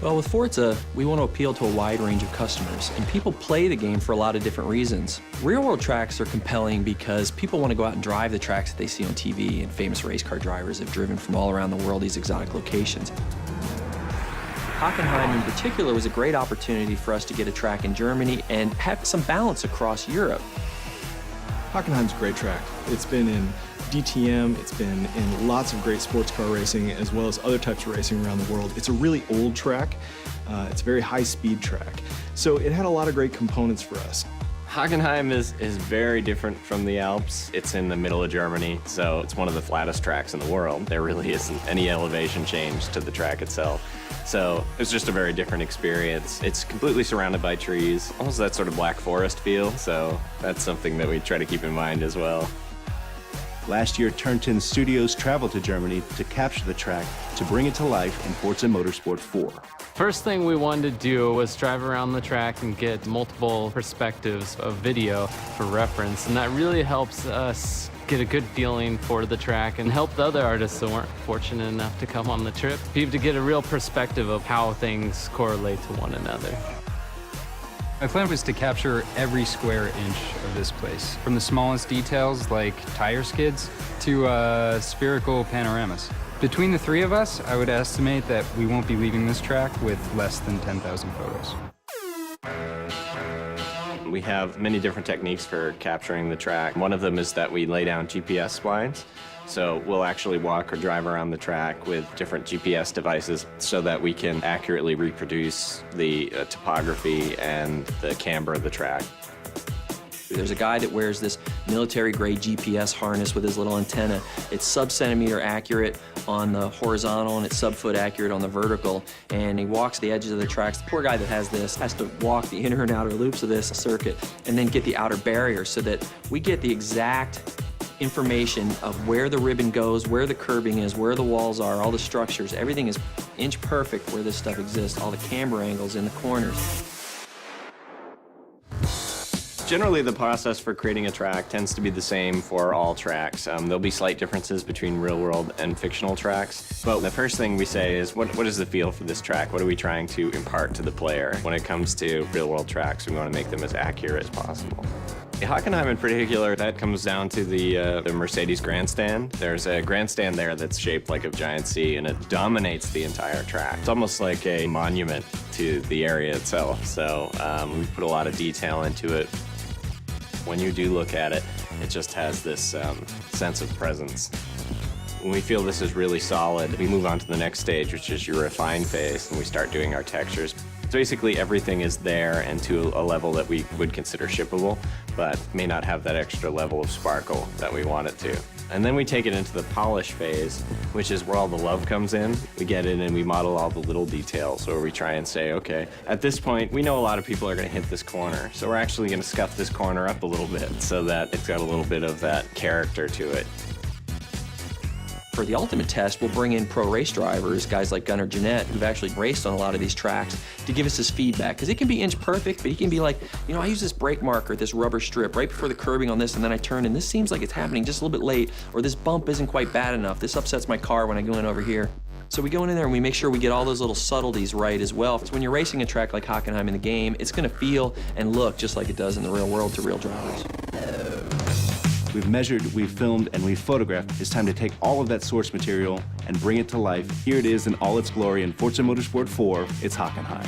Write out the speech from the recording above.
Well, with Forza, we want to appeal to a wide range of customers, and people play the game for a lot of different reasons. Real-world tracks are compelling because people want to go out and drive the tracks that they see on TV, and famous race car drivers have driven from all around the world these exotic locations. Hockenheim in particular was a great opportunity for us to get a track in Germany and have some balance across Europe. Hockenheim's a great track. It's been in DTM, it's been in lots of great sports car racing as well as other types of racing around the world. It's a really old track. It's a very high-speed track. So it had a lot of great components for us. Hockenheim is very different from the Alps. It's in the middle of Germany, so it's one of the flattest tracks in the world. There really isn't any elevation change to the track itself. So it's just a very different experience. It's completely surrounded by trees, almost that sort of Black Forest feel, so that's something that we try to keep in mind as well. Last year, Turnton Studios traveled to Germany to capture the track to bring it to life in Forza Motorsport 4. First thing we wanted to do was drive around the track and get multiple perspectives of video for reference, and that really helps us get a good feeling for the track and help the other artists that weren't fortunate enough to come on the trip, people to get a real perspective of how things correlate to one another. My plan was to capture every square inch of this place, from the smallest details like tire skids to spherical panoramas. Between the three of us, I would estimate that we won't be leaving this track with less than 10,000 photos. We have many different techniques for capturing the track. One of them is that we lay down GPS splines. So we'll actually walk or drive around the track with different GPS devices so that we can accurately reproduce the topography and the camber of the track. There's a guy that wears this military-grade GPS harness with his little antenna. It's sub-centimeter accurate on the horizontal and it's sub-foot accurate on the vertical, and he walks the edges of the tracks. The poor guy that has this has to walk the inner and outer loops of this circuit and then get the outer barrier so that we get the exact information of where the ribbon goes, where the curbing is, where the walls are, all the structures. Everything is inch perfect where this stuff exists, all the camber angles in the corners. Generally, the process for creating a track tends to be the same for all tracks. There'll be slight differences between real-world and fictional tracks, but the first thing we say is, what is the feel for this track? What are we trying to impart to the player? When it comes to real-world tracks, we want to make them as accurate as possible. Hockenheim in particular, that comes down to the Mercedes grandstand. There's a grandstand there that's shaped like a giant C, and it dominates the entire track. It's almost like a monument to the area itself, so we put a lot of detail into it. When you do look at it, it just has this sense of presence. When we feel this is really solid, we move on to the next stage, which is your refine phase, and we start doing our textures. So basically everything is there and to a level that we would consider shippable, but may not have that extra level of sparkle that we want it to. And then we take it into the polish phase, which is where all the love comes in. We get in and we model all the little details, where we try and say, okay, at this point, we know a lot of people are going to hit this corner, so we're actually going to scuff this corner up a little bit so that it's got a little bit of that character to it. For the ultimate test, we'll bring in pro race drivers, guys like Gunnar Jeanette, who've actually raced on a lot of these tracks, to give us his feedback. Because it can be inch perfect, but he can be like, you know, I use this brake marker, this rubber strip, right before the curbing on this, and then I turn, and this seems like it's happening just a little bit late, or this bump isn't quite bad enough. This upsets my car when I go in over here. So we go in there and we make sure we get all those little subtleties right as well. So when you're racing a track like Hockenheim in the game, it's going to feel and look just like it does in the real world to real drivers. We've measured, we've filmed, and we've photographed. It's time to take all of that source material and bring it to life. Here it is in all its glory in Forza Motorsport 4, it's Hockenheim.